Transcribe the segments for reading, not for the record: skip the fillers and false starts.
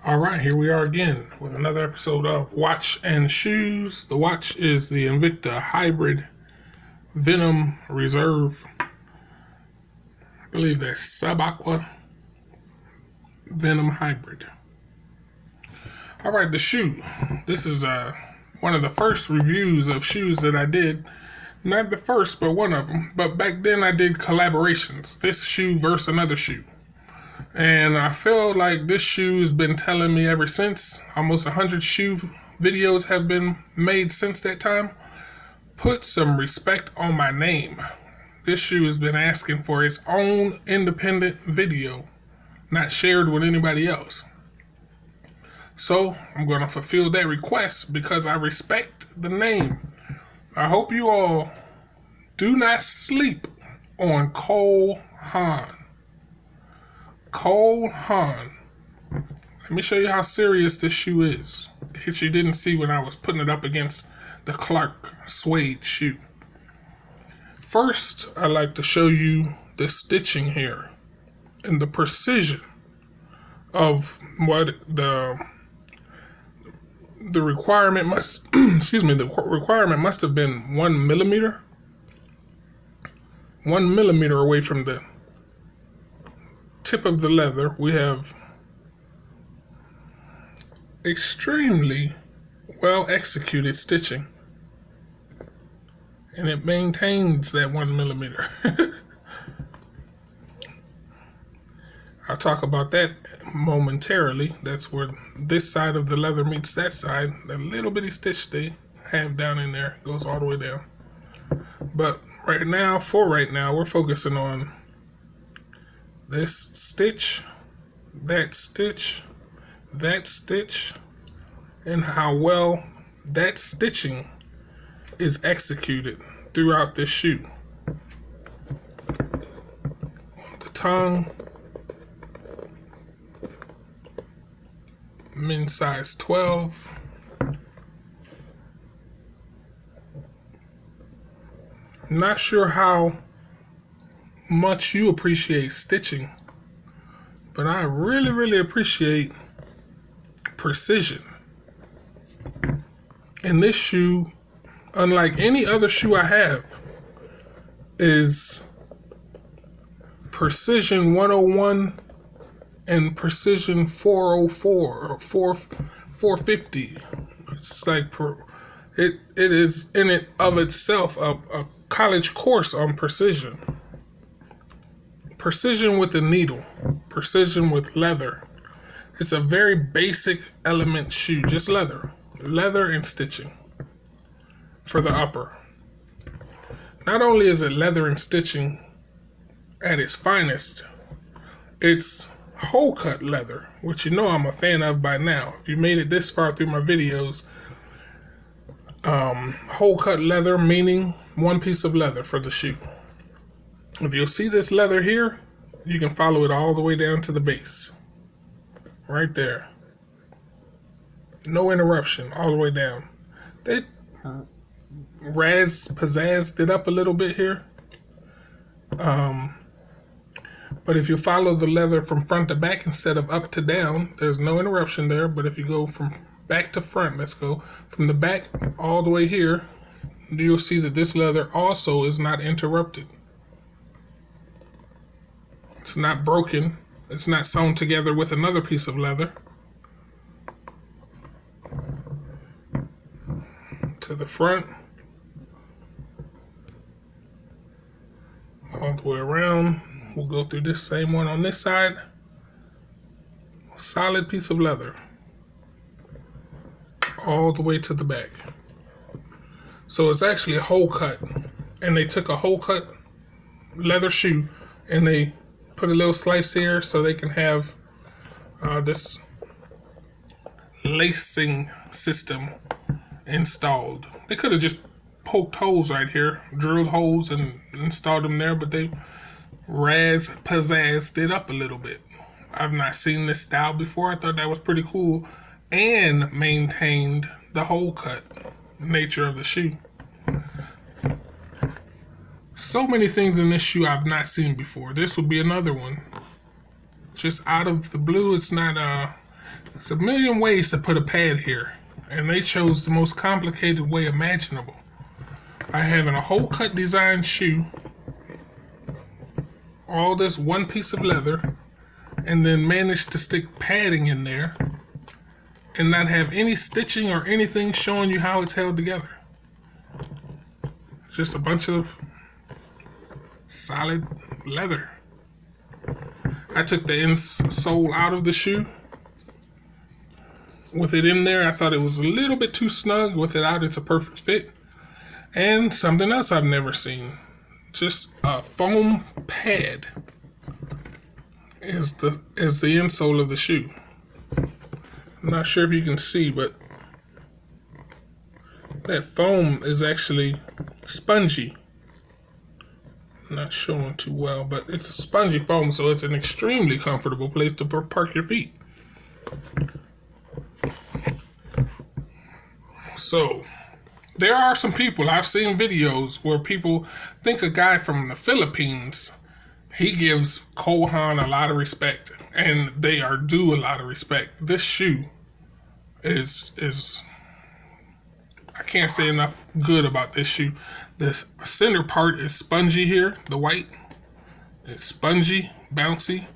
All right, here we are again with another episode of Watch and Shoes. The watch is the Invicta Hybrid Venom Reserve. I believe that's Sub-Aqua Venom Hybrid. All right, the shoe. This is one of the first reviews of shoes that I did. Not the first, but one of them. But back then I did collaborations. This shoe versus another shoe. And I feel like this shoe's been telling me ever since. Almost 100 shoe videos have been made since that time. Put some respect on my name. This shoe has been asking for its own independent video, not shared with anybody else. So I'm going to fulfill that request because I respect the name. I hope you all do not sleep on Haan. Haan. Let me show you how serious this shoe is, in case you didn't see when I was putting it up against the Clark suede shoe. First, I like to show you the stitching here and the precision of what the requirement must. The requirement must have been 1 millimeter. 1 millimeter away from the tip of the leather. We have extremely well executed stitching, and it maintains that 1 millimeter. I'll talk about that momentarily. That's where this side of the leather meets that side. That little bitty stitch they have down in there goes all the way down. But right now, we're focusing on this stitch, that stitch, that stitch, and how well that stitching is executed throughout this shoe. The tongue, men's size 12. Not sure how much you appreciate stitching, but I really appreciate precision. And this shoe, unlike any other shoe I have, is precision 101 and precision 404 or 450. It's like it is in it of itself a college course on precision. Precision with the needle, precision with leather. It's a very basic element shoe, just leather and stitching for the upper. Not only is it leather and stitching at its finest, it's whole cut leather, which you know I'm a fan of by now. If you made it this far through my videos, whole cut leather meaning one piece of leather for the shoe. If you'll see this leather here, you can follow it all the way down to the base. Right there. No interruption, all the way down. They pizzazzed it up a little bit here. But if you follow the leather from front to back instead of up to down, there's no interruption there. But if you go from back to front, let's go from the back all the way here, you'll see that this leather also is not interrupted. It's not broken. It's not sewn together with another piece of leather. To the front. All the way around. We'll go through this same one on this side. Solid piece of leather. All the way to the back. So it's actually a whole cut. And they took a whole cut leather shoe and they put a little slice here so they can have this lacing system installed. They could have just poked holes right here, drilled holes and installed them there, but they pizzazzed it up a little bit. I've not seen this style before. I thought that was pretty cool and maintained the whole cut nature of the shoe. So many things in this shoe I've not seen before. This will be another one. Just out of the blue, it's not There's a million ways to put a pad here, and they chose the most complicated way imaginable. By having a whole cut design shoe, all this one piece of leather, and then managed to stick padding in there and not have any stitching or anything showing you how it's held together. Just a bunch of solid leather. I took the insole out of the shoe. With it in there, I thought it was a little bit too snug. With it out, it's a perfect fit. And something else I've never seen. Just a foam pad is the insole of the shoe. I'm not sure if you can see, but that foam is actually spongy. Not showing too well, but it's a spongy foam, so it's an extremely comfortable place to park your feet. So there are some people, I've seen videos where people think a guy from the Philippines, he gives Cole Haan a lot of respect, and they are due a lot of respect. This shoe is I can't say enough good about this shoe. The center part is spongy here, the white. It's spongy, bouncy.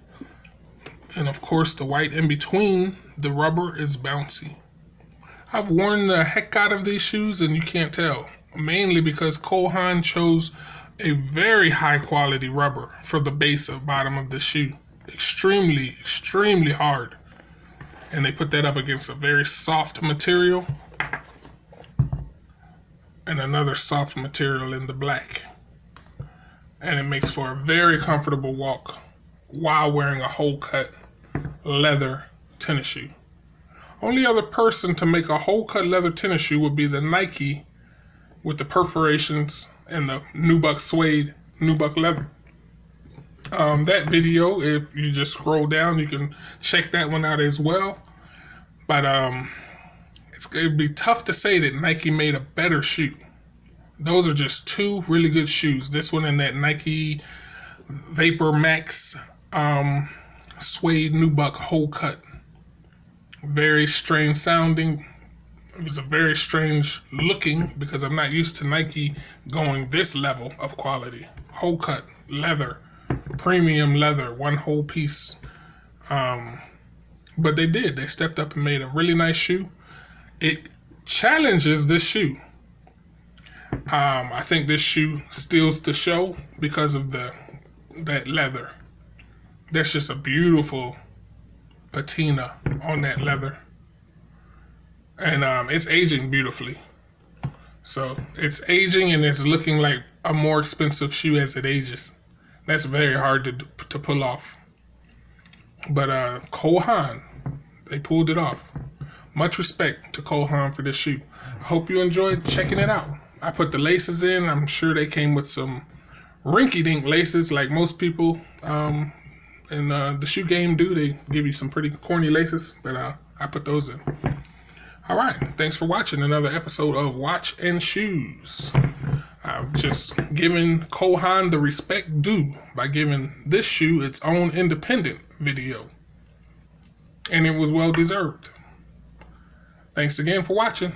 And of course the white in between the rubber is bouncy. I've worn the heck out of these shoes and you can't tell. Mainly because Cole Haan chose a very high quality rubber for the base of bottom of the shoe. Extremely, extremely hard. And they put that up against a very soft material. And another soft material in the black. And it makes for a very comfortable walk while wearing a whole cut leather tennis shoe. Only other person to make a whole cut leather tennis shoe would be the Nike with the perforations and the nubuck suede, nubuck leather. That video, if you just scroll down, you can check that one out as well. But it'd be tough to say that Nike made a better shoe. Those are just two really good shoes. This one and that Nike Vapor Max suede nubuck whole cut. Very strange sounding. It was a very strange looking because I'm not used to Nike going this level of quality. Whole cut leather, premium leather, one whole piece. But they did. They stepped up and made a really nice shoe. It challenges this shoe. I think this shoe steals the show because of that leather. That's just a beautiful patina on that leather. And it's aging beautifully. So it's aging and it's looking like a more expensive shoe as it ages. That's very hard to pull off. But Cole Haan, they pulled it off. Much respect to Cole Haan for this shoe. I hope you enjoyed checking it out. I put the laces in. I'm sure they came with some rinky-dink laces like most people in the shoe game do. They give you some pretty corny laces, but I put those in. All right. Thanks for watching another episode of Watch and Shoes. I've just given Cole Haan the respect due by giving this shoe its own independent video. And it was well deserved. Thanks again for watching.